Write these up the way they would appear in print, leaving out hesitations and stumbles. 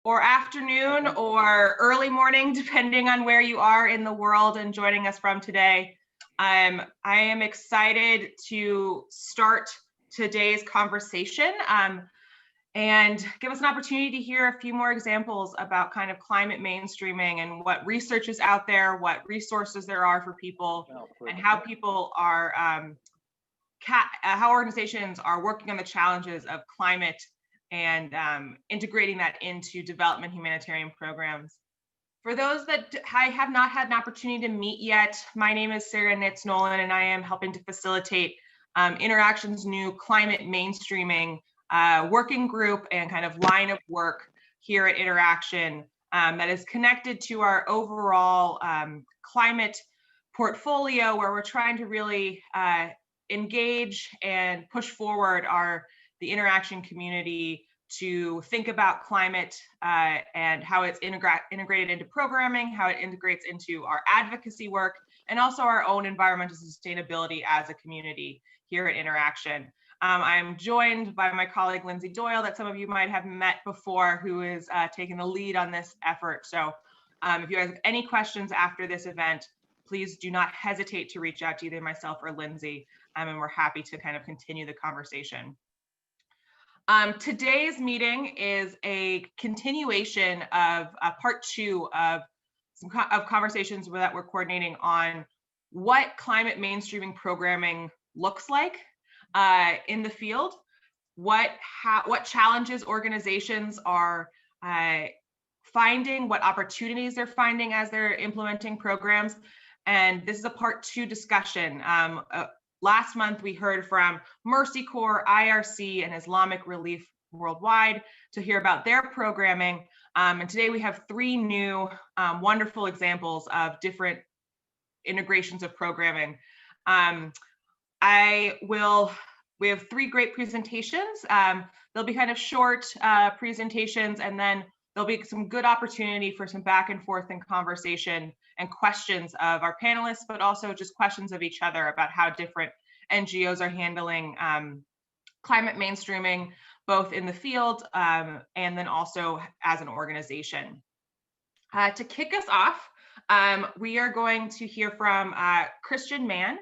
or afternoon or early morning, depending on where you are in the world and joining us from today. I am excited to start today's conversation and give us an opportunity to hear a few more examples about kind of climate mainstreaming and what research is out there, what resources there are for people, and how people are, how organizations are working on the challenges of climate and integrating that into development humanitarian programs. For those that I have not had an opportunity to meet yet, my name is Sarah Nitz-Nolan, and I am helping to facilitate Interaction's new climate mainstreaming working group and kind of line of work here at Interaction that is connected to our overall climate portfolio, where we're trying to really engage and push forward the Interaction community to think about climate and how it's integrated into programming, how it integrates into our advocacy work, and also our own environmental sustainability as a community here at Interaction. I'm joined by my colleague, Lindsay Doyle, that some of you might have met before, who is taking the lead on this effort. So if you have any questions after this event, please do not hesitate to reach out to either myself or Lindsay, and we're happy to kind of continue the conversation. Today's meeting is a continuation of part two of conversations that we're coordinating on what climate mainstreaming programming looks like in the field, what challenges organizations are finding, what opportunities they're finding as they're implementing programs. And this is a part two discussion. Last month, we heard from Mercy Corps, IRC, and Islamic Relief Worldwide to hear about their programming. And today we have three new wonderful examples of different integrations of programming. We have three great presentations. They'll be kind of short presentations, and then there'll be some good opportunity for some back and forth and conversation and questions of our panelists, but also just questions of each other about how different NGOs are handling climate mainstreaming, both in the field and then also as an organization. To kick us off, we are going to hear from Christian Mann,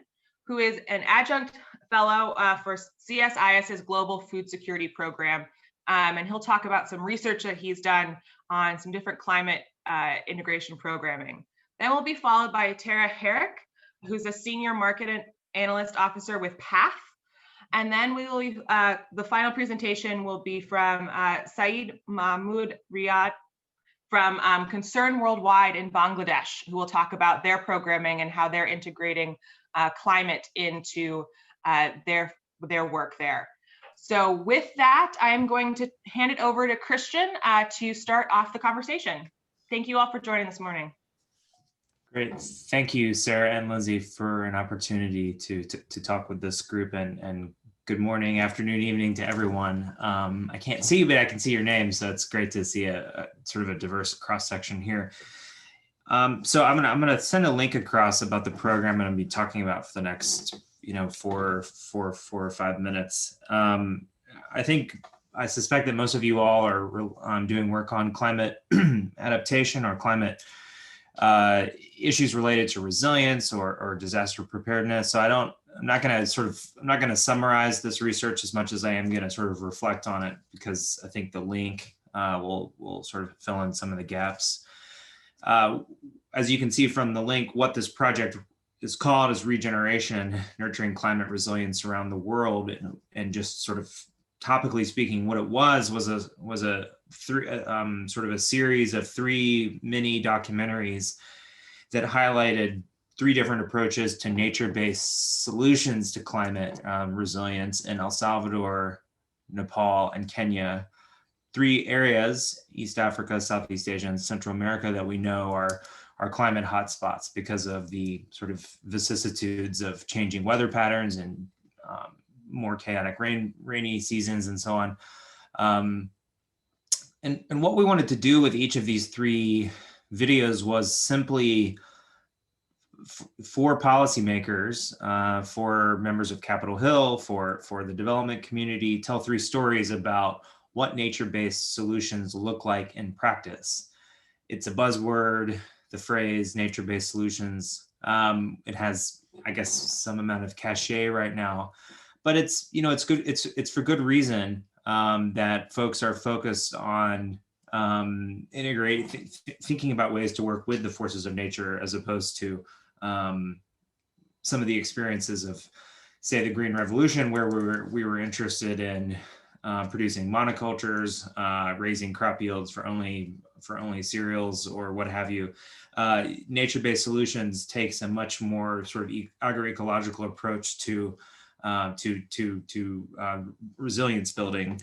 who is an adjunct fellow for CSIS's Global Food Security Program. And he'll talk about some research that he's done on some different climate integration programming. Then we'll be followed by Tara Herrick, who's a senior market analyst officer with PATH. And then we will the final presentation will be from Sayeed, Mahmud, Riadh from Concern Worldwide in Bangladesh, who will talk about their programming and how they're integrating climate into their work there. So with that, I'm going to hand it over to Christian to start off the conversation. Thank you all for joining this morning. Great. Thank you, Sarah and Lindsay, for an opportunity to talk with this group, and good morning, afternoon, evening to everyone. I can't see you, but I can see your name, so it's great to see a sort of a diverse cross-section here. So I'm gonna send a link across about the program I'm gonna be talking about for the next 4 or 5 minutes. I suspect that most of you all are doing work on climate adaptation or climate issues related to resilience or disaster preparedness. So I'm not going to summarize this research as much as I am going to sort of reflect on it, because I think the link will sort of fill in some of the gaps. As you can see from the link, what this project is called is Regeneration, Nurturing Climate Resilience Around the World. And just sort of topically speaking, what it was a sort of a series of 3 mini documentaries that highlighted 3 different approaches to nature-based solutions to climate resilience in El Salvador, Nepal, and Kenya. 3 areas, East Africa, Southeast Asia, and Central America, that we know are climate hotspots because of the sort of vicissitudes of changing weather patterns and more chaotic rainy seasons and so on. And what we wanted to do with each of these 3 videos was simply for policymakers, for members of Capitol Hill, for the development community, tell 3 stories about what nature-based solutions look like in practice. It's a buzzword, the phrase nature-based solutions. It has, I guess, some amount of cachet right now, but it's, you know, it's good. It's for good reason that folks are focused on thinking about ways to work with the forces of nature, as opposed to some of the experiences of, say, the Green Revolution, where we were interested in producing monocultures, raising crop yields for only cereals or what have you. Nature-based solutions takes a much more sort of agroecological approach to resilience building.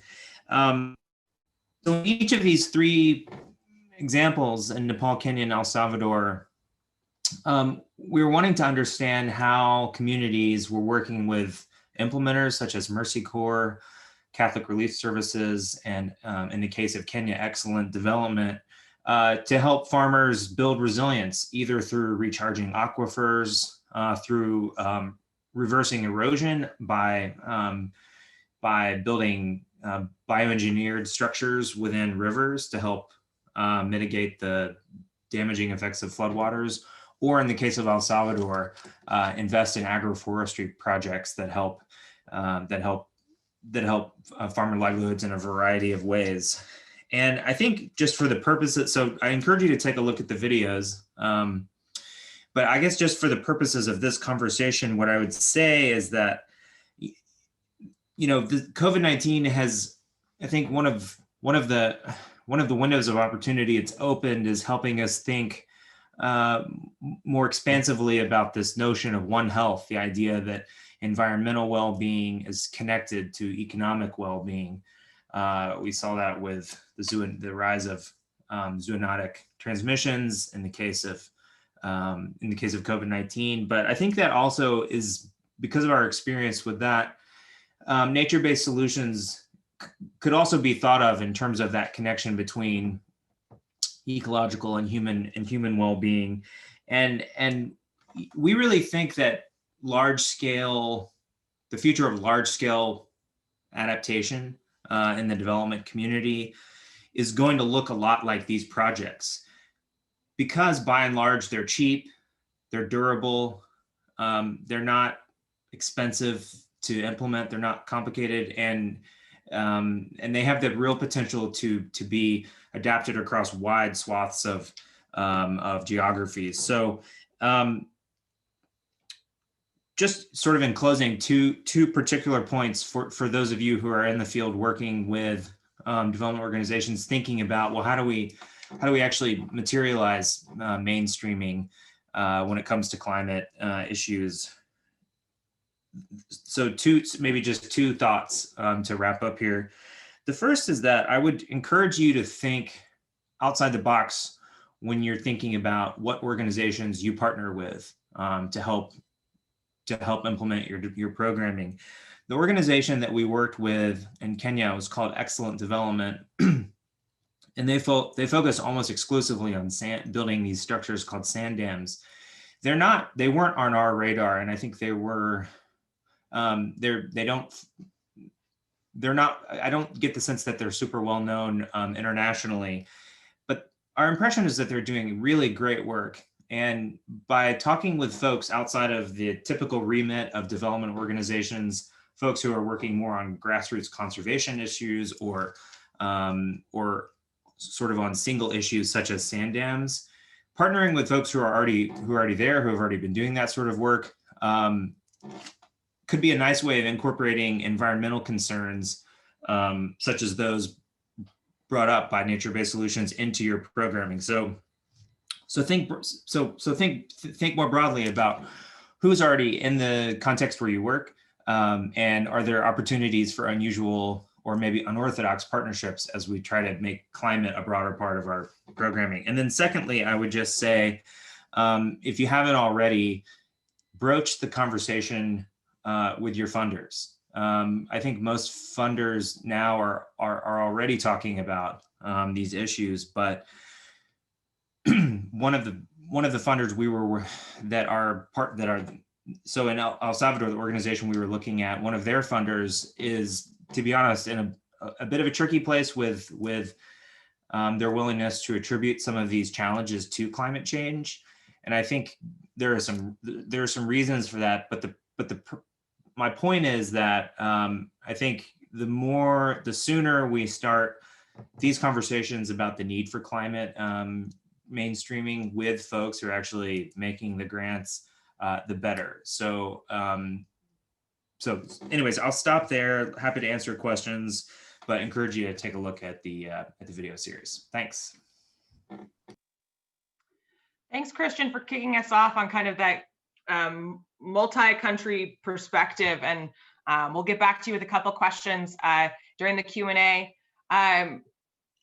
So in each of these three examples, in Nepal, Kenya, and El Salvador, we were wanting to understand how communities were working with implementers such as Mercy Corps, Catholic Relief Services, and in the case of Kenya, Excellent Development, to help farmers build resilience, either through recharging aquifers, through reversing erosion by building bioengineered structures within rivers to help mitigate the damaging effects of floodwaters, or in the case of El Salvador, invest in agroforestry projects that help farmer livelihoods in a variety of ways. And I think just for the purposes, so I encourage you to take a look at the videos. But I guess just for the purposes of this conversation, what I would say is that, you know, the COVID-19 has, I think one of the windows of opportunity it's opened is helping us think more expansively about this notion of One Health, the idea that environmental well-being is connected to economic well-being. We saw that with the rise of zoonotic transmissions in the case of COVID-19. But I think that also is because of our experience with that, nature-based solutions could also be thought of in terms of that connection between ecological and human well-being, and we really think that the future of large-scale adaptation in the development community is going to look a lot like these projects, because by and large they're cheap, they're durable, they're not expensive to implement, they're not complicated, and they have the real potential to be adapted across wide swaths of geographies. So just sort of in closing, two particular points for those of you who are in the field working with development organizations, thinking about, well, how do we actually materialize mainstreaming when it comes to climate issues? So maybe just two thoughts to wrap up here. The first is that I would encourage you to think outside the box when you're thinking about what organizations you partner with to help implement your programming. The organization that we worked with in Kenya was called Excellent Development, and they focus almost exclusively on building these structures called sand dams. They weren't on our radar, and I think they were. I don't get the sense that they're super well known internationally, but our impression is that they're doing really great work. And by talking with folks outside of the typical remit of development organizations, folks who are working more on grassroots conservation issues or sort of on single issues such as sand dams, partnering with folks who are already there, who have already been doing that sort of work, could be a nice way of incorporating environmental concerns such as those brought up by nature-based solutions into your programming. So think more broadly about who's already in the context where you work, and are there opportunities for unusual or maybe unorthodox partnerships as we try to make climate a broader part of our programming. And then secondly, I would just say, if you haven't already, broach the conversation with your funders. I think most funders now are already talking about these issues, but one of the funders so in El Salvador, the organization we were looking at, one of their funders is, to be honest, in a bit of a tricky place with their willingness to attribute some of these challenges to climate change. And I think there are some reasons for that. But my point is that I think the sooner we start these conversations about the need for climate mainstreaming with folks who are actually making the grants, the better. So anyways, I'll stop there. Happy to answer questions, but encourage you to take a look at the video series. Thanks. Thanks, Christian, for kicking us off on kind of that multi-country perspective. And we'll get back to you with a couple questions during the Q&A. I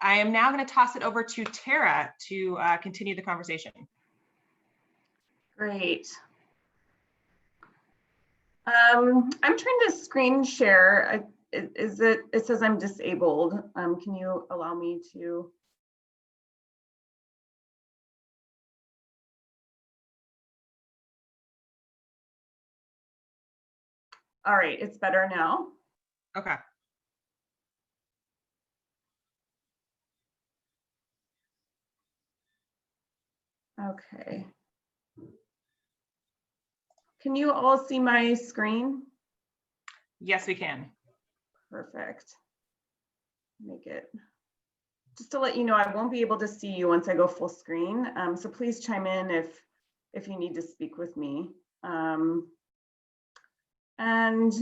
am now going to toss it over to Tara to continue the conversation. Great. I'm trying to screen share. It says I'm disabled. Can you allow me to? All right, it's better now. Okay. Okay. Can you all see my screen? Yes, we can. Perfect. Make it, just to let you know, I won't be able to see you once I go full screen. So please chime in if you need to speak with me. And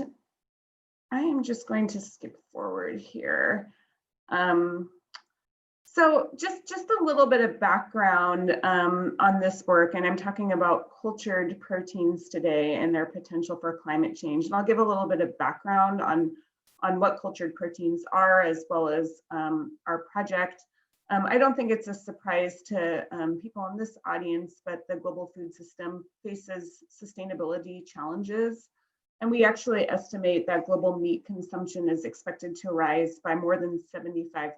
I am just going to skip forward here. So just a little bit of background on this work, and I'm talking about cultured proteins today and their potential for climate change. And I'll give a little bit of background on what cultured proteins are, as well as our project. I don't think it's a surprise to people in this audience, but the global food system faces sustainability challenges. And we actually estimate that global meat consumption is expected to rise by more than 75%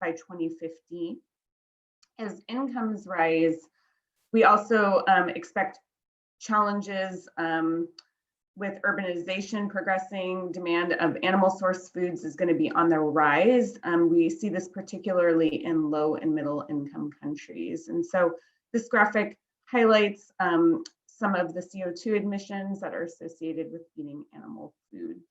by 2050. As incomes rise, we also expect challenges with urbanization progressing. Demand of animal source foods is going to be on the rise. We see this particularly in low and middle income countries. And so this graphic highlights some of the CO2 emissions that are associated with eating animal foods.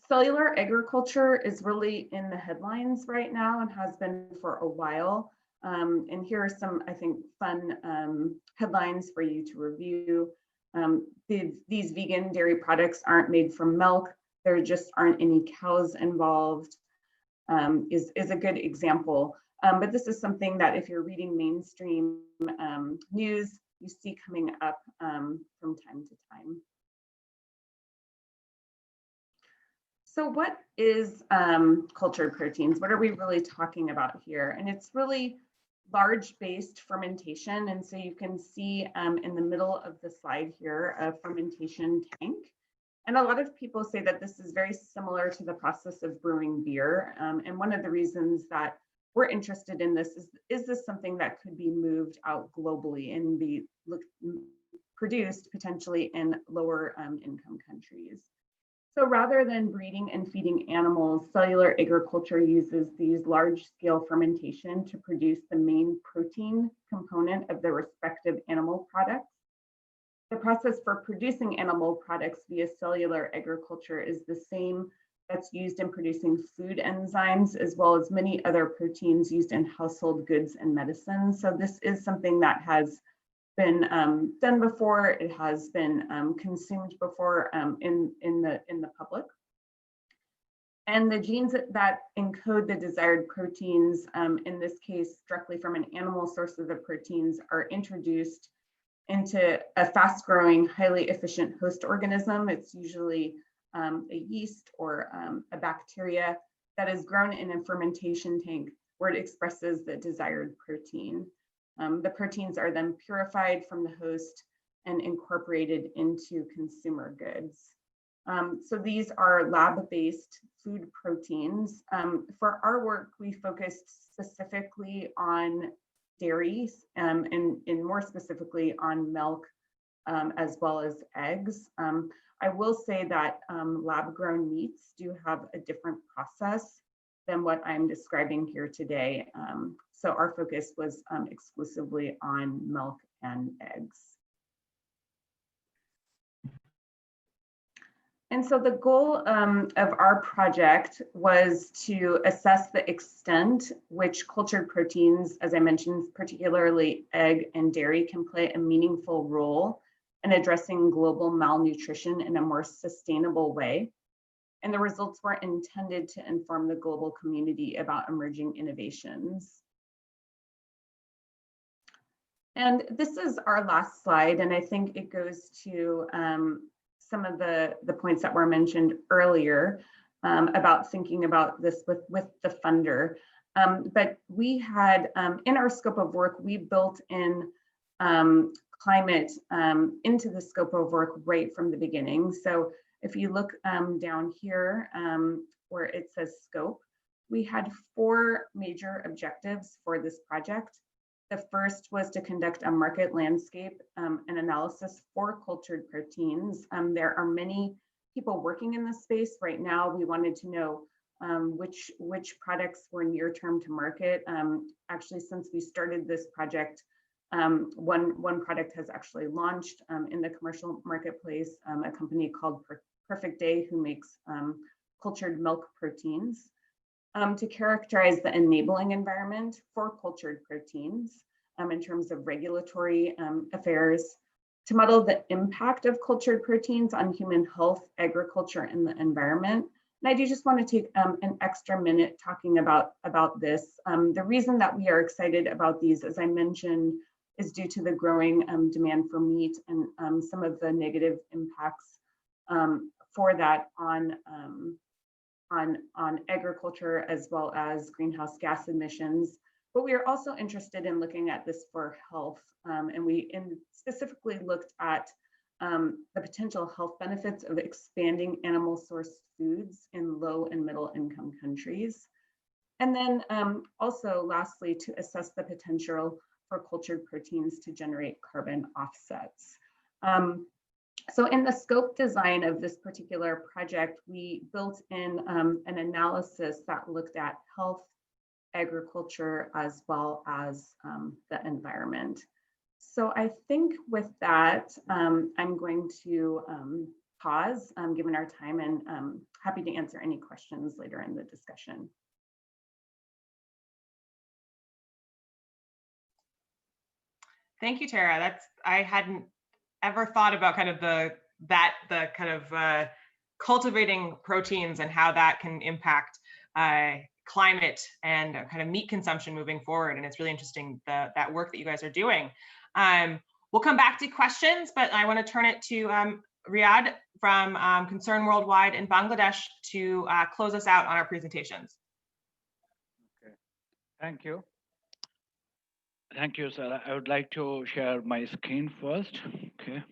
Cellular agriculture is really in the headlines right now and has been for a while. And here are some, I think, fun headlines for you to review. These vegan dairy products aren't made from milk. There just aren't any cows involved, is a good example. But this is something that if you're reading mainstream news, you see coming up from time to time. So what is cultured proteins? What are we really talking about here? And it's really large-based fermentation. And so you can see in the middle of the slide here, a fermentation tank. And a lot of people say that this is very similar to the process of brewing beer. And one of the reasons that we're interested in this is this something that could be moved out globally and be produced potentially in lower income countries. So rather than breeding and feeding animals, cellular agriculture uses these large-scale fermentation to produce the main protein component of the respective animal products. The process for producing animal products via cellular agriculture is the same that's used in producing food enzymes, as well as many other proteins used in household goods and medicines. So this is something that has been done before. It has been consumed before in the public. And the genes that encode the desired proteins, in this case, directly from an animal source of the proteins, are introduced into a fast-growing, highly efficient host organism. It's usually a yeast or a bacteria that is grown in a fermentation tank where it expresses the desired protein. The proteins are then purified from the host and incorporated into consumer goods. So these are lab-based food proteins. For our work, we focused specifically on dairies and more specifically on milk as well as eggs. I will say that lab-grown meats do have a different process than what I'm describing here today. So our focus was exclusively on milk and eggs. And so the goal of our project was to assess the extent which cultured proteins, as I mentioned, particularly egg and dairy, can play a meaningful role in addressing global malnutrition in a more sustainable way. And the results were intended to inform the global community about emerging innovations. And this is our last slide, and I think it goes to some of the points that were mentioned earlier about thinking about this with the funder. But we had, in our scope of work, we built in climate into the scope of work right from the beginning. So if you look down here where it says scope, we had 4 major objectives for this project. The first was to conduct a market landscape and analysis for cultured proteins. There are many people working in this space right now. We wanted to know which products were near term to market. Actually, since we started this project, one product has actually launched in the commercial marketplace, a company called Perfect Day, who makes cultured milk proteins. To characterize the enabling environment for cultured proteins in terms of regulatory affairs, to model the impact of cultured proteins on human health, agriculture, and the environment. And I do just want to take an extra minute talking about this. The reason that we are excited about these, as I mentioned, is due to the growing demand for meat and some of the negative impacts for that on agriculture as well as greenhouse gas emissions. But we are also interested in looking at this for health. And we specifically looked at the potential health benefits of expanding animal source foods in low and middle income countries. And then also lastly, to assess the potential for cultured proteins to generate carbon offsets. So in the scope design of this particular project, we built in an analysis that looked at health, agriculture, as well as the environment. So I think with that, I'm going to pause, given our time, and happy to answer any questions later in the discussion. Thank you, Tara. I hadn't ever thought about kind of the cultivating proteins and how that can impact climate and kind of meat consumption moving forward. And it's really interesting that work that you guys are doing. We'll come back to questions, but I want to turn it to Riadh from Concern Worldwide in Bangladesh to close us out on our presentations. Okay. Thank you. Thank you, Sarah. I would like to share my screen first. Okay.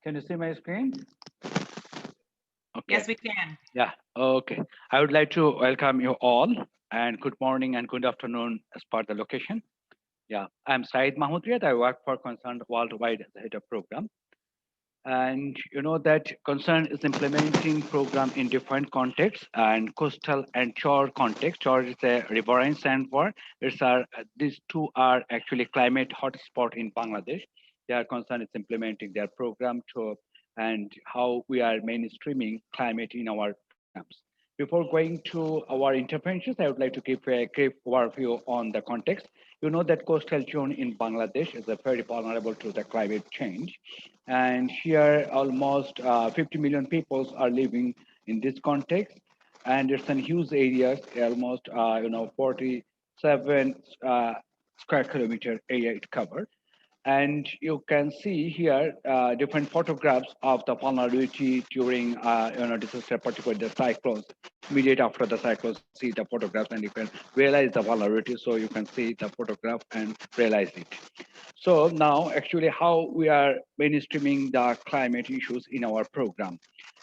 Can you see my screen? Okay. Yes, we can. Yeah, okay. I would like to welcome you all and good morning and good afternoon as per the location. Yeah, I'm Sayeed Mahmud. I work for Concern Worldwide as the head of program. And you know that Concern is implementing program in different contexts and coastal and Char context. Char is a riverine sandbar. These two are actually climate hotspot in Bangladesh. Their Concern is implementing their program and how we are mainstreaming climate in our programs. Before going to our interventions, I would like to give a quick overview on the context. You know that coastal zone in Bangladesh is very vulnerable to the climate change. And here almost 50 million people are living in this context. And it's a huge area, almost 47 square kilometer area it covered. And you can see here different photographs of the vulnerability during disaster, particularly the cyclones. Immediate after the cyclones, see the photographs and you can realize the vulnerability. So you can see the photograph and realize it. So now actually how we are mainstreaming the climate issues in our program.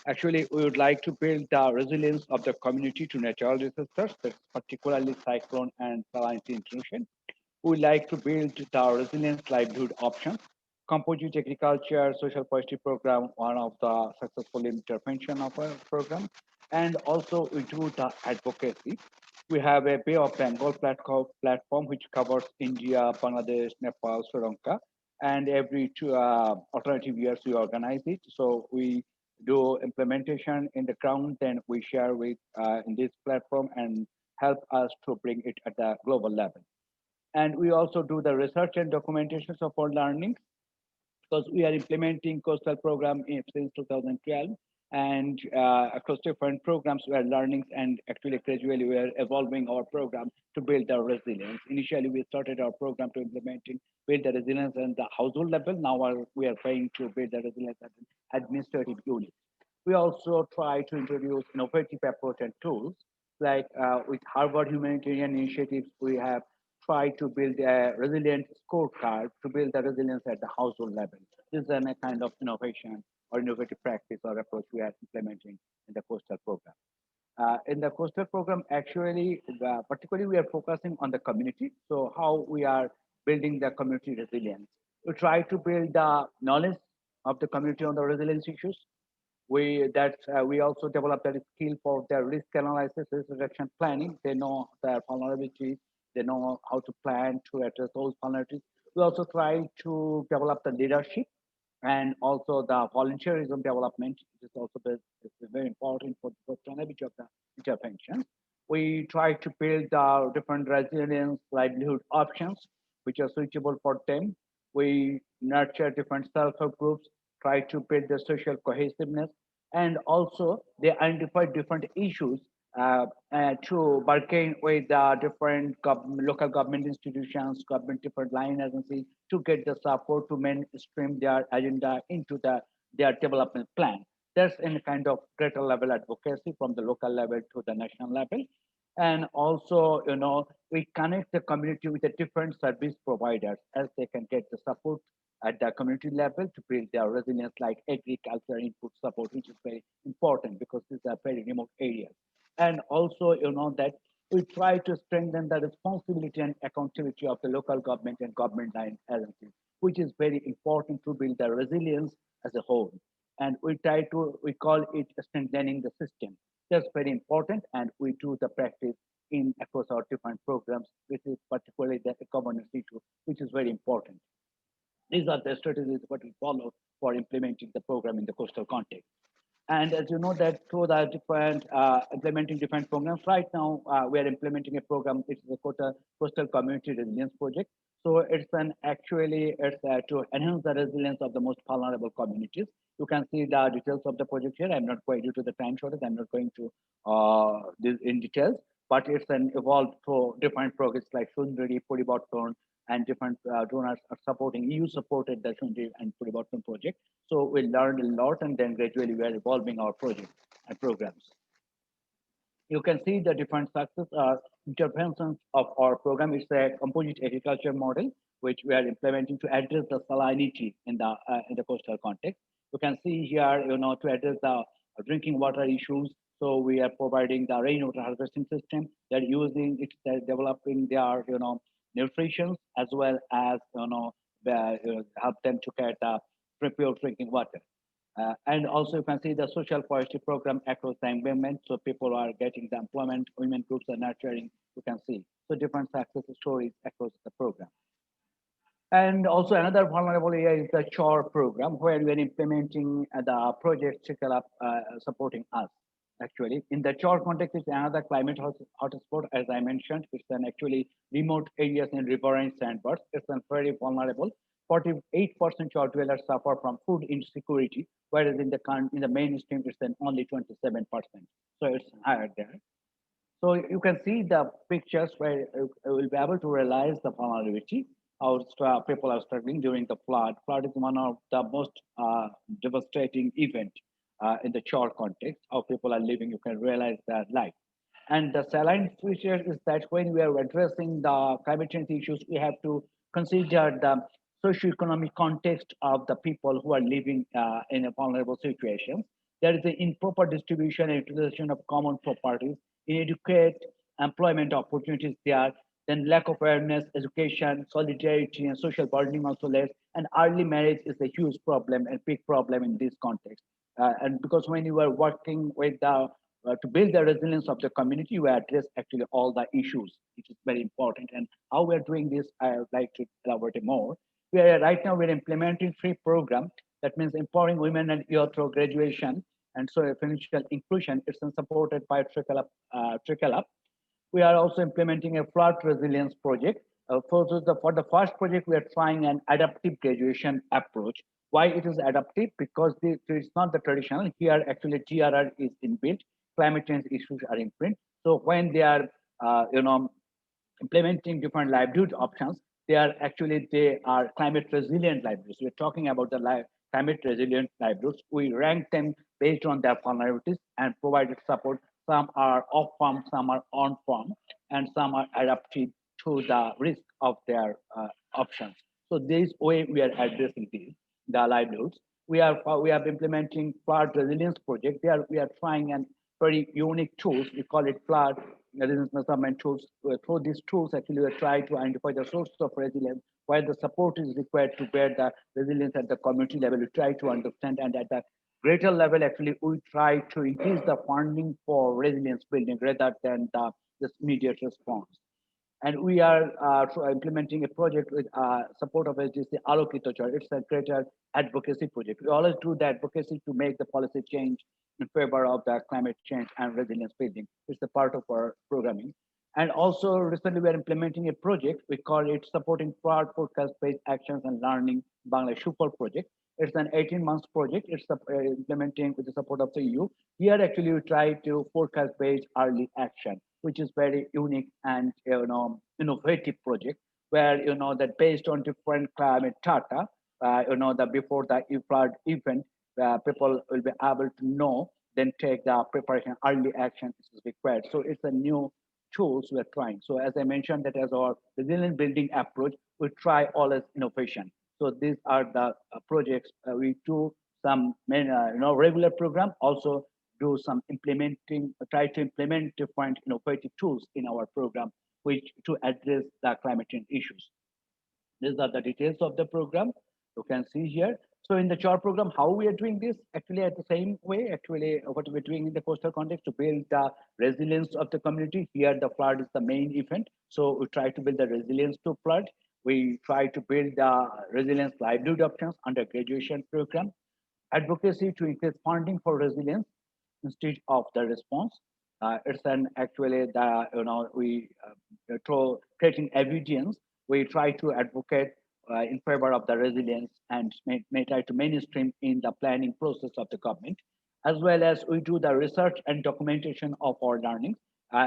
Actually, we would like to build the resilience of the community to natural disasters, that's particularly cyclone and salinity intrusion. We like to build the resilient livelihood options. Composite agriculture, social forestry program, one of the successful intervention of our program. And also we do the advocacy. We have a Bay of Bengal platform which covers India, Bangladesh, Nepal, Sri Lanka. And every two alternative years we organize it. So we do implementation in the ground, then we share with in this platform and help us to bring it at the global level. And we also do the research and documentation of our learning because we are implementing coastal program since 2012 and across different programs we are learning and actually gradually we are evolving our program to build the resilience. Initially we started our program to build the resilience at the household level. Now we are trying to build the resilience at an administrative unit. We also try to introduce innovative approach and tools like with Harvard Humanitarian Initiatives, we have tried to build a resilient scorecard to build the resilience at the household level. This is a kind of innovation or innovative practice or approach we are implementing in the coastal program. In the coastal program, actually, particularly we are focusing on the community. So how we are building the community resilience. We try to build the knowledge of the community on the resilience issues. We also develop that skill for their risk analysis, risk reduction planning. They know their vulnerabilities. They know how to plan to address those vulnerabilities. We also try to develop the leadership and also the volunteerism development is also very important for the sustainability of the intervention. We try to build different resilience livelihood options which are suitable for them. We nurture different self-help groups, try to build the social cohesiveness, and also they identify different issues to bargain with different local government institutions, government different line agencies to get the support to mainstream their agenda into their development plan. That's in kind of greater level advocacy from the local level to the national level. And also, we connect the community with the different service providers as they can get the support at the community level to build their resilience like agriculture input support, which is very important because these are very remote areas. And also, that we try to strengthen the responsibility and accountability of the local government and government line agencies, which is very important to build the resilience as a whole. And we call it strengthening the system. That's very important. And we do the practice in across our different programs, which is particularly the governance issue, which is very important. These are the strategies what we follow for implementing the program in the coastal context. And as you know that through the different implementing different programs, right now we are implementing a program. It's the Coastal Community Resilience Project. So it's to enhance the resilience of the most vulnerable communities. You can see the details of the project here. I'm not going due to the time shortage. I'm not going to this in details, but it's an evolved through different projects like Sundari, Puribarton, and different donors are supporting. EU supported the Sundari and Puribarton project. So we learned a lot and then gradually we are evolving our project and programs. You can see the different success interventions of our program. It's a composite agriculture model, which we are implementing to address the salinity in the coastal context. You can see here, to address the drinking water issues. So we are providing the rainwater harvesting system. They're using it, they're developing their, nutrition as well as, help them to get pure drinking water. And also you can see the social forestry program across the environment. So people are getting the employment, women groups are nurturing, you can see. So different success stories across the program. And also another vulnerable area is the Char program, where we're implementing the project Chickle Up supporting us. Actually, in the Char context, it's another climate hotspot, as I mentioned. It's an actually remote areas in riverine sandbars. It's an very vulnerable. 48% Char dwellers suffer from food insecurity, whereas in the mainstream, it's an only 27%. So it's higher there. So you can see the pictures where you will be able to realize the vulnerability. how people are struggling during the flood. Flood is one of the most devastating event in the Char context. How people are living, you can realize their life. And the salient feature is that when we are addressing the climate change issues, we have to consider the socioeconomic context of the people who are living in a vulnerable situation. There is an improper distribution and utilization of common properties, inadequate employment opportunities there, then lack of awareness, education, solidarity, and social burdening also less. And early marriage is a huge problem and big problem in this context. And because when you are working with the to build the resilience of the community, we address actually all the issues, which is very important. And how we're doing this, I would like to elaborate more. We are right now we're implementing free program that means empowering women and youth through graduation and so financial inclusion. It's supported by Trickle Up. We are also implementing a flood resilience project. For the first project, we are trying an adaptive graduation approach. Why it is adaptive? Because it's not the traditional. Here, actually, GRR is inbuilt. Climate change issues are inbuilt. So when they are, implementing different livelihood options, they are climate resilient livelihoods. We're talking about the climate resilient livelihoods. We rank them based on their vulnerabilities and provided support. Some are off farm, some are on farm, and some are adapted to the risk of their options. So this way we are addressing the livelihoods. We are implementing flood resilience project. We are trying an very unique tools. We call it flood resilience measurement tools. Through these tools, actually, we try to identify the source of resilience, where the support is required to bear the resilience at the community level. We try to understand, and at the greater level, actually, we try to increase the funding for resilience building rather than this immediate response. And we are implementing a project with support of SDC Alokito Char. It's a greater advocacy project. We always do the advocacy to make the policy change in favor of the climate change and resilience building. It's a part of our programming. And also recently we are implementing a project. We call it Supporting Fraud Forecast-Based Actions and Learning Bangladesh Shufal project. It's an 18-month project. It's implementing with the support of the EU. Here actually we try to forecast-based early action, which is very unique and innovative project where that based on different climate data, that before the flood event, people will be able to know, then take the preparation early action is required. So it's a new tools we're trying. So as I mentioned, that as our resilient building approach, we try all as innovation. So these are the projects we do some regular program, also do some implementing, try to implement different innovative tools in our program, which to address the climate change issues. These are the details of the program. You can see here. So in the Char program, how we are doing this? Actually, at the same way, actually, what we're doing in the coastal context to build the resilience of the community. Here, the flood is the main event. So we try to build the resilience to flood. We try to build the resilience livelihood options under graduation program. Advocacy to increase funding for resilience instead of the response. It's an actually we through creating evidence, we try to advocate in favor of the resilience and may try to mainstream in the planning process of the government, as well as we do the research and documentation of our learning.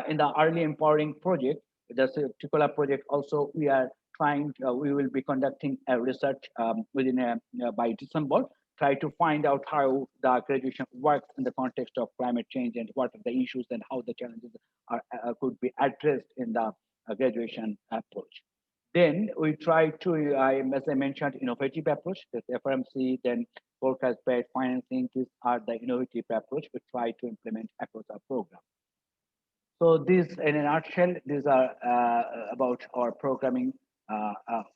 In the early empowering project, the particular project also we are trying, we will be conducting a research by December, try to find out how the graduation works in the context of climate change and what are the issues and how the challenges are could be addressed in the graduation approach. Then we try to, as I mentioned, innovative approach, that's FRMC, then forecast-based financing. These are the innovative approach we try to implement across our program. So this, in a nutshell, these are about our programming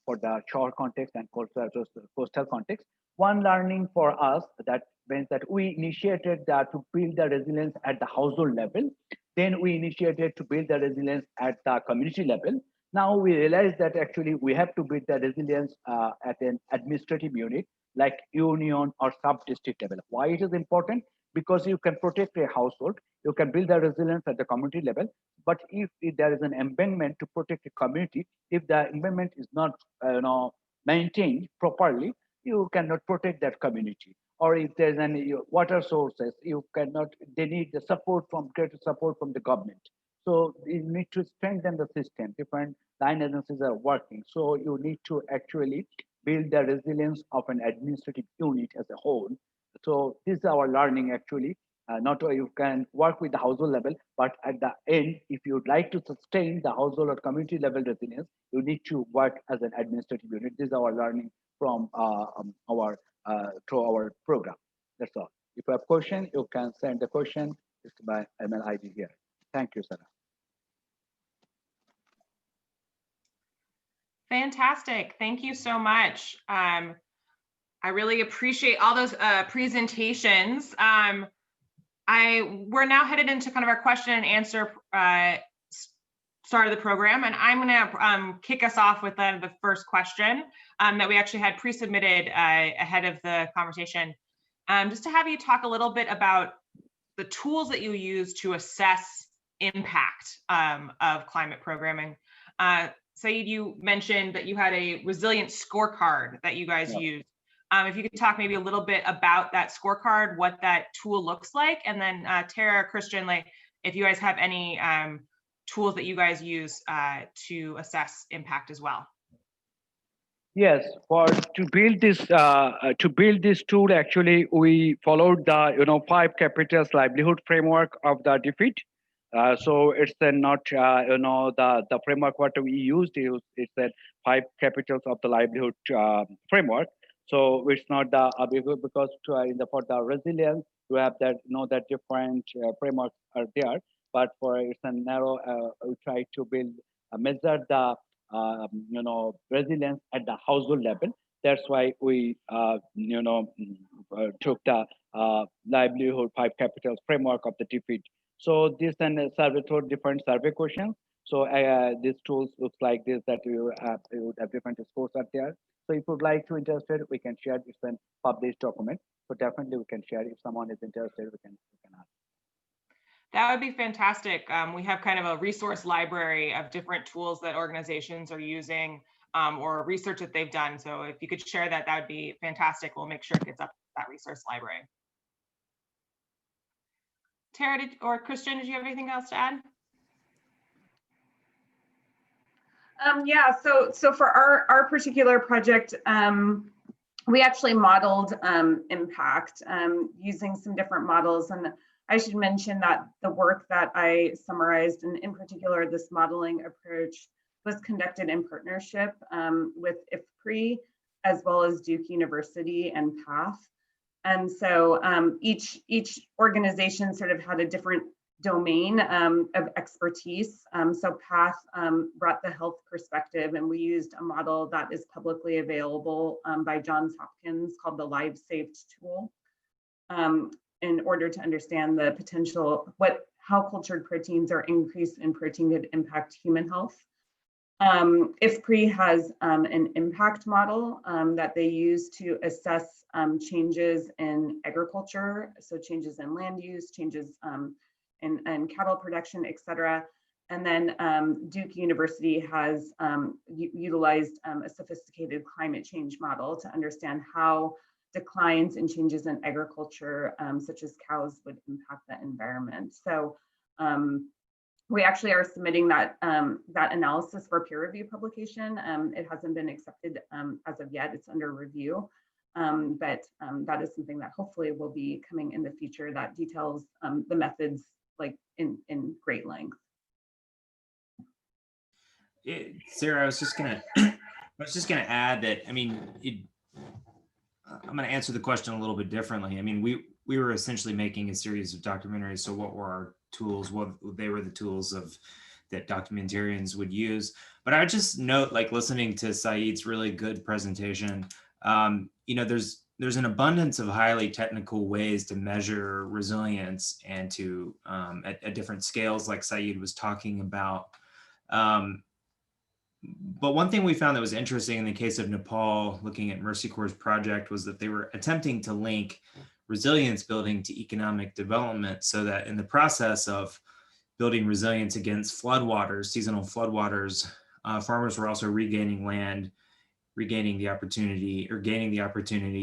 for the shore context and coastal context. One learning for us that means that we initiated that to build the resilience at the household level. Then we initiated to build the resilience at the community level. Now we realize that actually we have to build the resilience at an administrative unit like union or sub-district level. Why it is important? Because you can protect a household, you can build the resilience at the community level. But if there is an embankment to protect a community, if the embankment is not maintained properly, you cannot protect that community. Or if there's any water sources, you cannot. They need the support from greater support from the government. So you need to strengthen the system. Different line agencies are working. So you need to actually build the resilience of an administrative unit as a whole. So this is our learning actually. Not only you can work with the household level, but at the end, if you'd like to sustain the household or community level resilience, you need to work as an administrative unit. This is our learning from our through our program. That's all. If you have question, you can send the question by email ID here. Thank you, Sarah. Fantastic. Thank you so much. I really appreciate all those presentations. We're now headed into kind of our question and answer start of the program, and I'm going to kick us off with the first question that we actually had pre-submitted ahead of the conversation, just to have you talk a little bit about the tools that you use to assess impact of climate programming. Sayeed, you mentioned that you had a resilience scorecard that you guys used. If you could talk maybe a little bit about that scorecard, what that tool looks like, and then Tara, Christian, like if you guys have any tools that you guys use to assess impact as well. Yes, to build this tool, actually we followed the 5 capitals livelihood framework of the defeat. So it's not the framework what we used. It's the 5 capitals of the livelihood framework. So it's not the because for the resilience you have that that different frameworks are there. But for it's a narrow, we try to build measure the resilience at the household level. That's why we took the livelihood 5 capitals framework of the defeat. So this and survey through different survey questions. So these tools looks like this that you would have different scores out there. So if you'd like to interested, we can share. It's a published document. So definitely we can share. If someone is interested, we can ask. That would be fantastic. We have kind of a resource library of different tools that organizations are using or research that they've done. So if you could share that, that would be fantastic. We'll make sure it gets up to that resource library. Tara or Christian, did you have anything else to add? Yeah, so for our particular project, we actually modeled impact using some different models. And I should mention that the work that I summarized, and in particular this modeling approach, was conducted in partnership with IFPRI, as well as Duke University and PATH. And so each organization sort of had a different domain of expertise. So PATH brought the health perspective, and we used a model that is publicly available by Johns Hopkins called the LiveSaved tool in order to understand the potential, how cultured proteins are increased in protein could impact human health. IFPRI has an impact model that they use to assess changes in agriculture, so changes in land use, changes in cattle production, et cetera. And then Duke University has utilized a sophisticated climate change model to understand how declines and changes in agriculture, such as cows, would impact the environment. So we actually are submitting that analysis for peer review publication. It hasn't been accepted as of yet. It's under review, but that is something that hopefully will be coming in the future that details the methods like in great length. Sarah, I was just gonna add that, I mean, I'm gonna answer the question a little bit differently. I mean, we were essentially making a series of documentaries. So what were our tools? What they were the tools that documentarians would use. But I would just note, like listening to Sayeed's really good presentation, there's an abundance of highly technical ways to measure resilience and to at different scales, like Sayeed was talking about. But one thing we found that was interesting in the case of Nepal, looking at Mercy Corps' project, was that they were attempting to link resilience building to economic development, so that in the process of building resilience against floodwaters, seasonal floodwaters, farmers were also regaining land, gaining the opportunity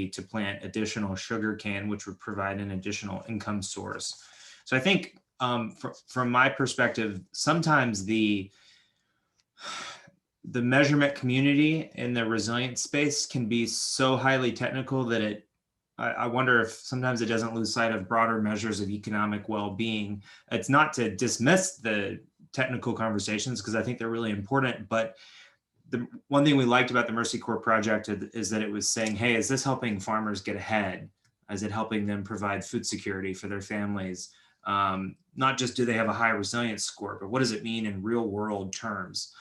to plant additional sugarcane, which would provide an additional income source. So I think from my perspective, sometimes the measurement community in the resilience space can be so highly technical that I wonder if sometimes it doesn't lose sight of broader measures of economic well-being. It's not to dismiss the technical conversations, because I think they're really important, but the one thing we liked about the Mercy Corps project is that it was saying, hey, is this helping farmers get ahead? Is it helping them provide food security for their families? Not just do they have a high resilience score, but what does it mean in real world terms?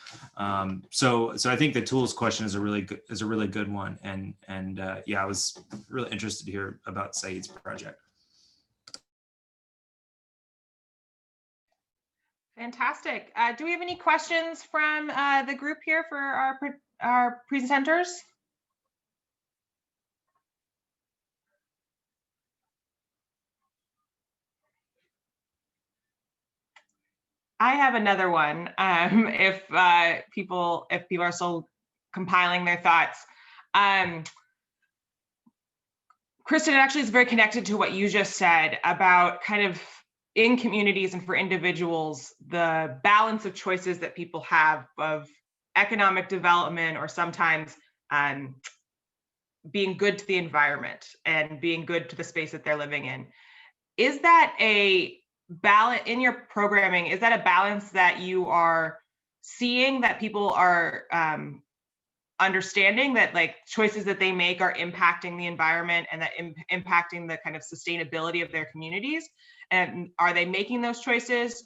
So I think the tools question is a really good one. And yeah, I was really interested to hear about Sayeed's project. Fantastic. Do we have any questions from the group here for our presenters? I have another one. If people are still compiling their thoughts. Kristen, it actually is very connected to what you just said about kind of in communities and for individuals, the balance of choices that people have of economic development, or sometimes being good to the environment and being good to the space that they're living in. Is that a balance in your programming? Is that a balance that you are seeing, that people are understanding that like choices that they make are impacting the environment and that impacting the kind of sustainability of their communities? And are they making those choices?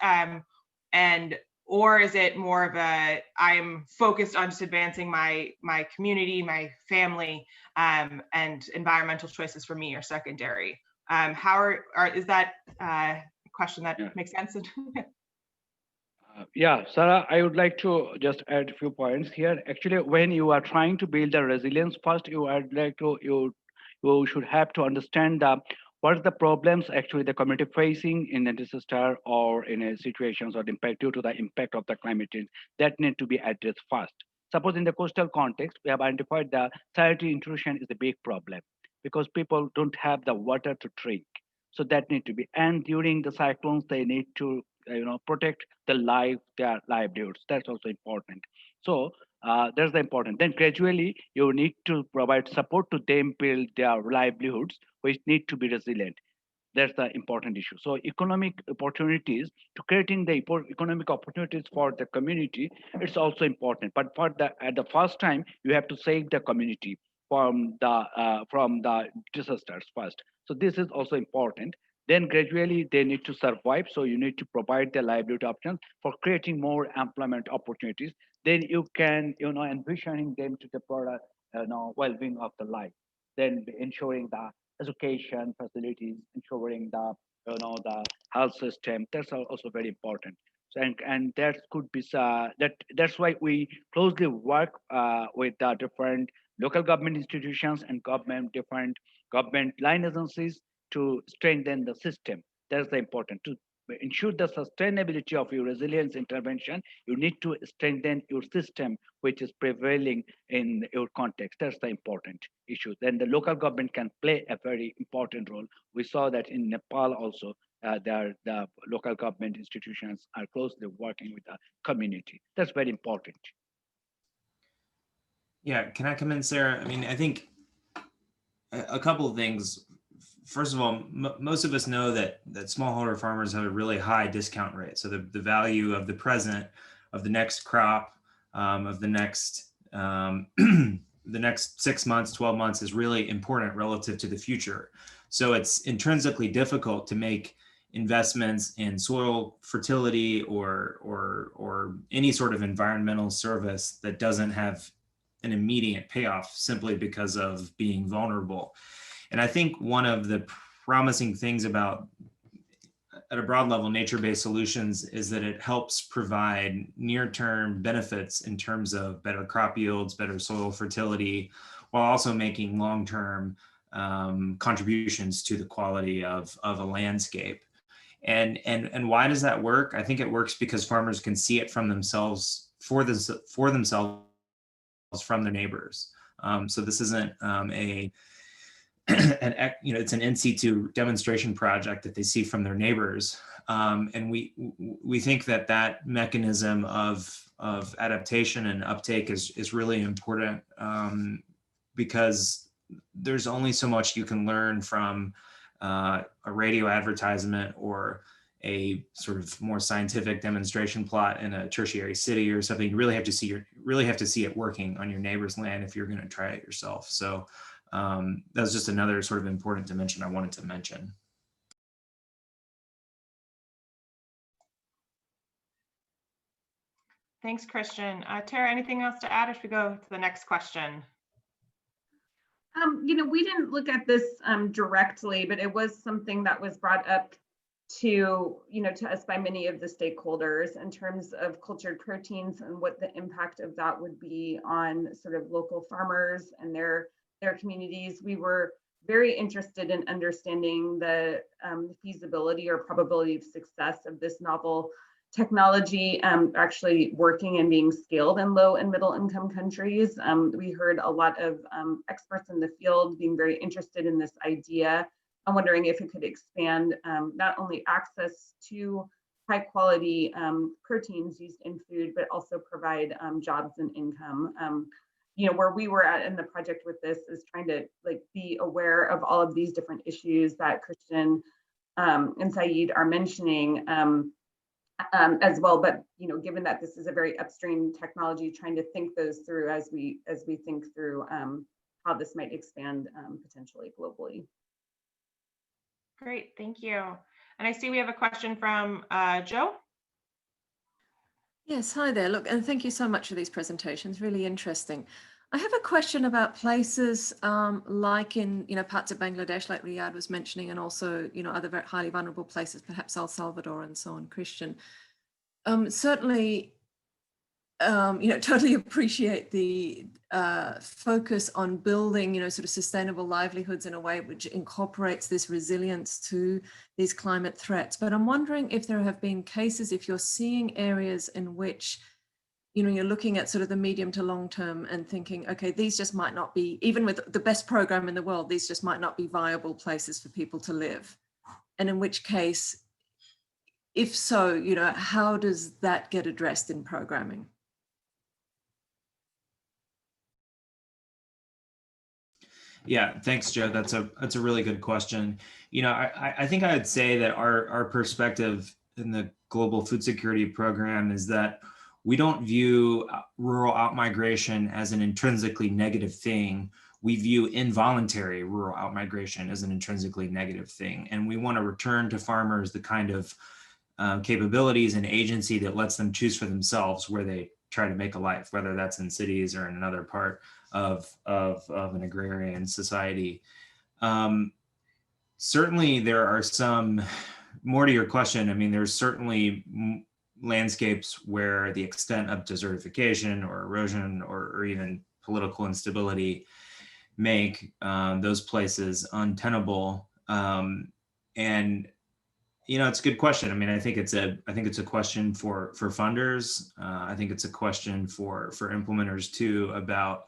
Or is it more of a, I'm focused on just advancing my community, my family, and environmental choices for me are secondary? Is that a question that makes sense? Yeah, Sarah, I would like to just add a few points here. Actually, when you are trying to build the resilience, first you should have to understand what are the problems actually the community facing in a disaster or in a situations or impact due to the impact of the climate change that need to be addressed first. Suppose in the coastal context, we have identified the sanitary intrusion is a big problem because people don't have the water to drink. So that need to be, and during the cyclones, they need to protect their livelihoods. That's also important. So that's the important. Then gradually you need to provide support to them build their livelihoods, which need to be resilient. That's the important issue. So economic opportunities, to creating the economic opportunities for the community, it's also important. But at the first time, you have to save the community from the disasters first. So this is also important. Then gradually they need to survive. So you need to provide the livelihood options for creating more employment opportunities. Then you can, envisioning them to the product, well-being of the life. Then ensuring the education facilities, ensuring the the health system. That's also very important. So and that could be that's why we closely work with the different local government institutions and different government line agencies to strengthen the system. That's the important to ensure the sustainability of your resilience intervention. You need to strengthen your system, which is prevailing in your context. That's the important issue. Then the local government can play a very important role. We saw that in Nepal also. The local government institutions are closely working with the community. That's very important. Yeah, can I come in, Sarah? I mean, I think a couple of things. First of all, most of us know that smallholder farmers have a really high discount rate. So the value of the present, of the next crop, of the next the next 6 months, 12 months is really important relative to the future. So it's intrinsically difficult to make investments in soil fertility or any sort of environmental service that doesn't have an immediate payoff simply because of being vulnerable. And I think one of the promising things about, at a broad level, nature-based solutions is that it helps provide near-term benefits in terms of better crop yields, better soil fertility, while also making long-term contributions to the quality of a landscape. And why does that work? I think it works because farmers can see it from themselves, for themselves, from their neighbors. So this isn't it's an in situ demonstration project that they see from their neighbors. And we think that that mechanism of adaptation and uptake is really important, because there's only so much you can learn from a radio advertisement or a sort of more scientific demonstration plot in a tertiary city or something. You really have to see it working on your neighbor's land if you're going to try it yourself. So that was just another sort of important dimension I wanted to mention. Thanks, Christian. Tara, anything else to add if we go to the next question? We didn't look at this directly, but it was something that was brought up to us by many of the stakeholders in terms of cultured proteins and what the impact of that would be on sort of local farmers and their communities. We were very interested in understanding the feasibility or probability of success of this novel technology actually working and being scaled in low and middle income countries. We heard a lot of experts in the field being very interested in this idea. I'm wondering if it could expand not only access to high quality proteins used in food, but also provide jobs and income. Where we were at in the project with this is trying to be aware of all of these different issues that Christian and Sayeed are mentioning as well. But given that this is a very upstream technology, trying to think those through as we think through how this might expand potentially globally. Great, thank you. And I see we have a question from Joe. Yes, hi there. Look, and thank you so much for these presentations, really interesting. I have a question about places like in parts of Bangladesh, like Riadh was mentioning, and also other very highly vulnerable places, perhaps El Salvador and so on. Christian, certainly, totally appreciate the focus on building sort of sustainable livelihoods in a way which incorporates this resilience to these climate threats. But I'm wondering if there have been cases, if you're seeing areas in which you're looking at sort of the medium to long term and thinking, okay, these just might not be, even with the best program in the world, these just might not be viable places for people to live. And in which case, if so, how does that get addressed in programming? Yeah, thanks, Joe. That's a really good question. I think I would say that our perspective in the Global Food Security Program is that we don't view rural outmigration as an intrinsically negative thing. We view involuntary rural outmigration as an intrinsically negative thing. And we want to return to farmers the kind of capabilities and agency that lets them choose for themselves where they try to make a life, whether that's in cities or in another part of an agrarian society. Certainly there are some, more to your question, I mean, there's certainly landscapes where the extent of desertification or erosion or even political instability make those places untenable. And it's a good question. I mean, I think it's a question for funders. I think it's a question for implementers too, about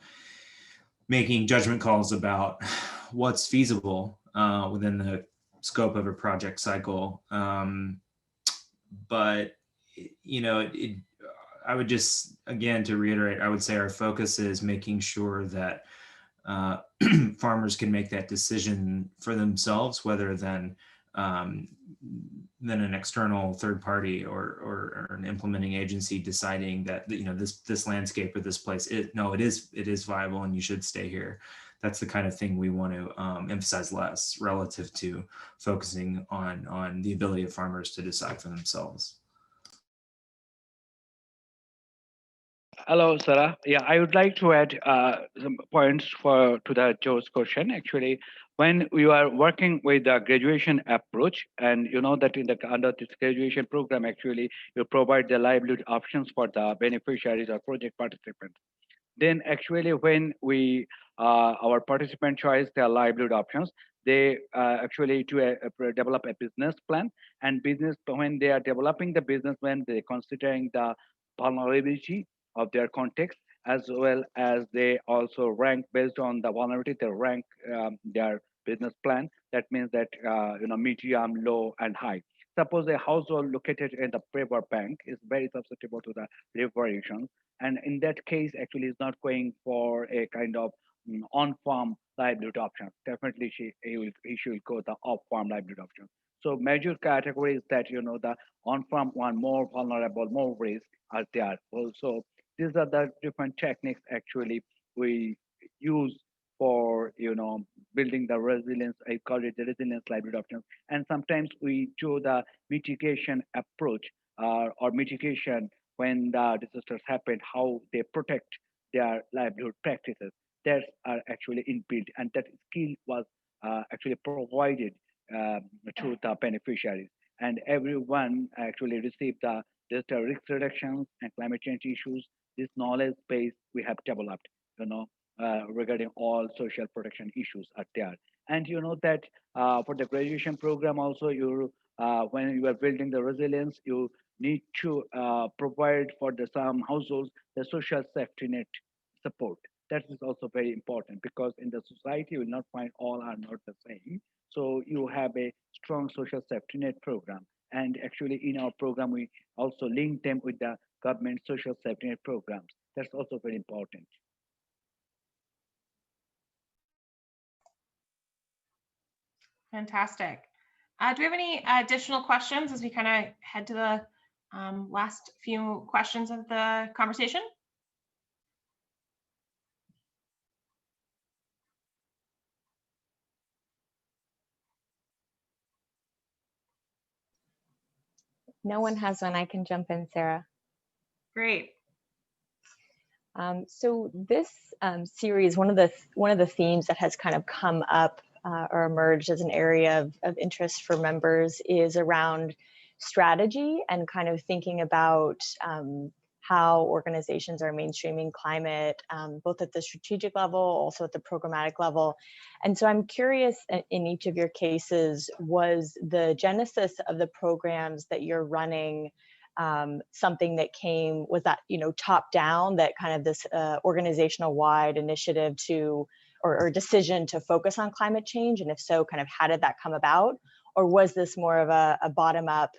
making judgment calls about what's feasible within the scope of a project cycle. But I would just, again, to reiterate, I would say our focus is making sure that farmers can make that decision for themselves, whether than an external third party or an implementing agency deciding that this landscape or this place, it is viable and you should stay here. That's the kind of thing we want to emphasize less relative to focusing on the ability of farmers to decide for themselves. Hello, Sarah. Yeah, I would like to add some points to the Joe's question. Actually, when you are working with the graduation approach, and you know that under this graduation program, actually, you provide the livelihood options for the beneficiaries or project participants. Then actually, when our participant choose their livelihood options, they actually develop a business plan, and when they are developing the business plan, they're considering the vulnerability of their context, as well as they also rank based on the vulnerability, they rank their business plan. That means that medium, low, and high. Suppose a household located in the river bank is very susceptible to the river erosion, and in that case, actually, is not going for a kind of on-farm livelihood option. Definitely, he will go the off-farm livelihood option. So major categories that the on-farm one, more vulnerable, more risk are there. Also, these are the different techniques actually we use for building the resilience. I call it the resilience livelihood option. And sometimes we do the mitigation approach or mitigation when the disasters happen, how they protect their livelihood practices. That are actually inbuilt, and that skill was actually provided to the beneficiaries. And everyone actually received the disaster risk reductions and climate change issues. This knowledge base we have developed, regarding all social protection issues are there. And that for the graduation program also, when you are building the resilience, you need to provide for some households the social safety net support. That is also very important, because in the society you will not find all are not the same. So you have a strong social safety net program. And actually in our program, we also link them with the government social safety net programs. That's also very important. Fantastic. Do we have any additional questions as we kind of head to the last few questions of the conversation? No one has one. I can jump in, Sarah. Great. So this series, one of the themes that has kind of come up or emerged as an area of interest for members is around strategy and kind of thinking about how organizations are mainstreaming climate, both at the strategic level, also at the programmatic level. And so I'm curious, in each of your cases, was the genesis of the programs that you're running something that was that, top down, that kind of this organizational wide initiative to, or decision to focus on climate change? And if so, kind of how did that come about? Or was this more of a bottom up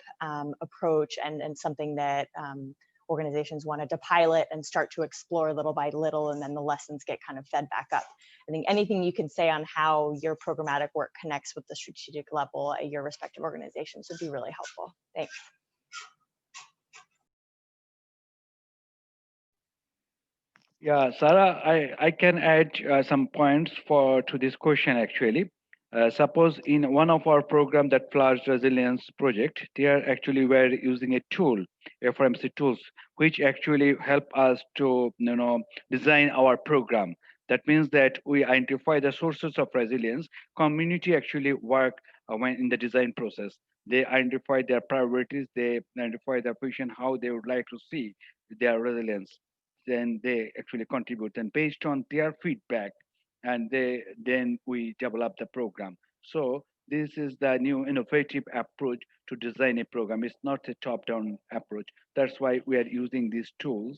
approach and something that organizations wanted to pilot and start to explore little by little, and then the lessons get kind of fed back up? I think anything you can say on how your programmatic work connects with the strategic level at your respective organizations would be really helpful. Thanks. Yeah, Sarah, I can add some points to this question actually. Suppose in one of our program, that Floods Resilience Project, they are actually were using a tool, FRMC tools, which actually help us to design our program. That means that we identify the sources of resilience. Community actually work when in the design process. They identify their priorities, they identify their vision, how they would like to see their resilience. Then they actually contribute, and based on their feedback, and then we develop the program. So this is the new innovative approach to design a program. It's not a top-down approach. That's why we are using these tools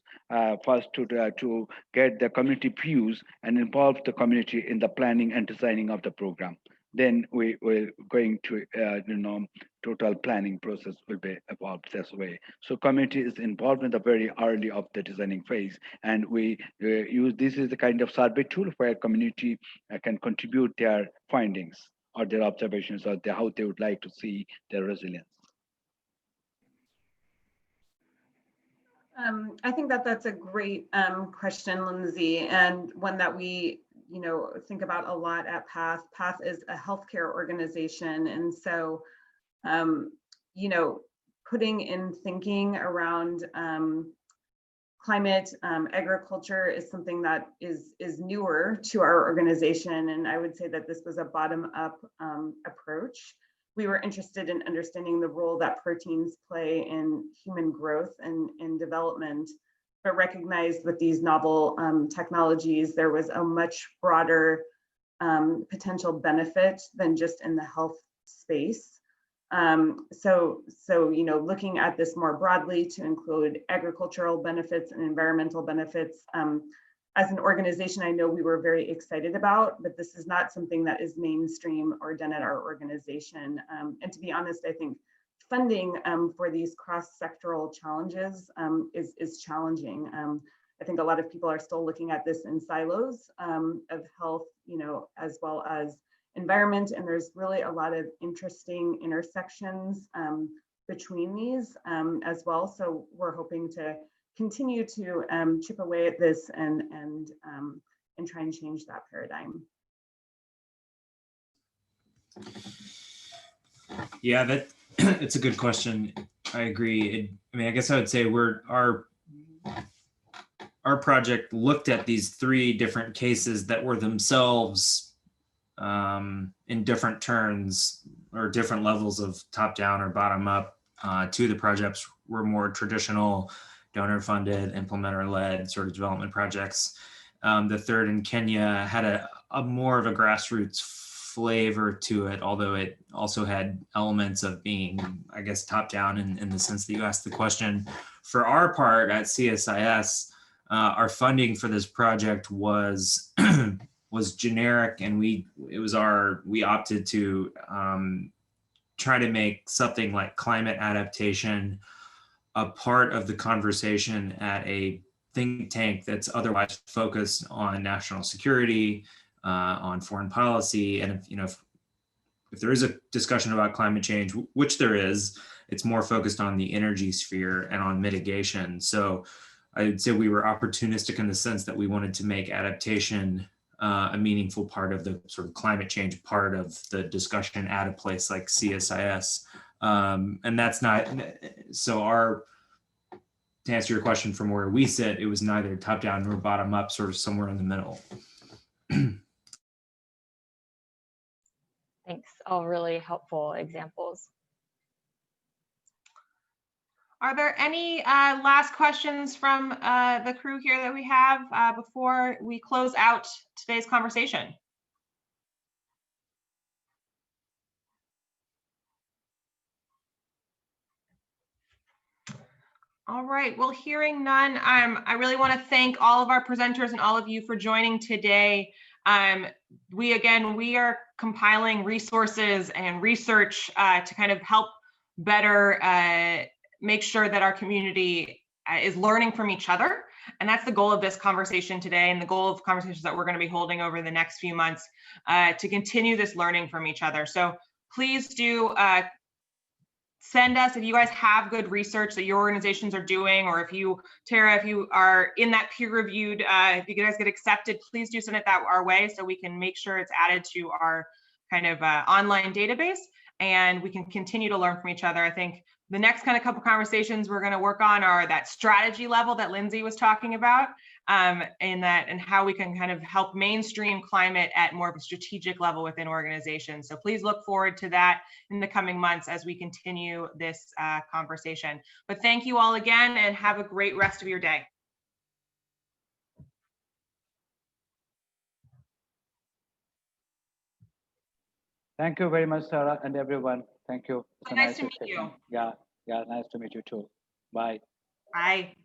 first to get the community views and involve the community in the planning and designing of the program. Then we're going to total planning process will be evolved this way. So community is involved in the very early of the designing phase, and we use this is the kind of survey tool where community can contribute their findings or their observations or how they would like to see their resilience. I think that's a great question, Lindsay, and one that we think about a lot at PATH. PATH is a healthcare organization, and so putting in thinking around climate, agriculture is something that is newer to our organization, and I would say that this was a bottom-up approach. We were interested in understanding the role that proteins play in human growth and in development, but recognized with these novel technologies, there was a much broader potential benefit than just in the health space. So looking at this more broadly to include agricultural benefits and environmental benefits, as an organization, I know we were very excited about, but this is not something that is mainstream or done at our organization. And to be honest, I think funding for these cross-sectoral challenges is challenging. I think a lot of people are still looking at this in silos of health, as well as environment, and there's really a lot of interesting intersections between these as well. So we're hoping to continue to chip away at this and try and change that paradigm. Yeah, it's a good question. I agree. I mean, I guess I would say our project looked at these 3 different cases that were themselves in different turns or different levels of top down or bottom up. 2 of the projects were more traditional donor funded, implementer led sort of development projects. The third in Kenya had a more of a grassroots flavor to it, although it also had elements of being, I guess, top down in the sense that you asked the question. For our part at CSIS, our funding for this project was was generic, and we opted to try to make something like climate adaptation a part of the conversation at a think tank that's otherwise focused on national security, on foreign policy, and if there is a discussion about climate change, which there is, it's more focused on the energy sphere and on mitigation. So I would say we were opportunistic in the sense that we wanted to make adaptation a meaningful part of the sort of climate change part of the discussion at a place like CSIS. And that's not, so to answer your question from where we sit, it was neither top down nor bottom up, sort of somewhere in the middle. Thanks, all really helpful examples. Are there any last questions from the crew here that we have before we close out today's conversation? All right, well, hearing none, I really want to thank all of our presenters and all of you for joining today. We are compiling resources and research to kind of help better make sure that our community is learning from each other. And that's the goal of this conversation today, and the goal of conversations that we're going to be holding over the next few months to continue this learning from each other. So please do send us, if you guys have good research that your organizations are doing, or if you, Tara, if you are in that peer reviewed, if you guys get accepted, please do send it our way so we can make sure it's added to our kind of online database, and we can continue to learn from each other. I think the next kind of couple conversations we're going to work on are that strategy level that Lindsay was talking about, and how we can kind of help mainstream climate at more of a strategic level within organizations. So please look forward to that in the coming months as we continue this conversation. But thank you all again, and have a great rest of your day. Thank you very much, Sarah, and everyone. Thank you. Nice to meet you. Yeah, nice to meet you too. Bye. Bye.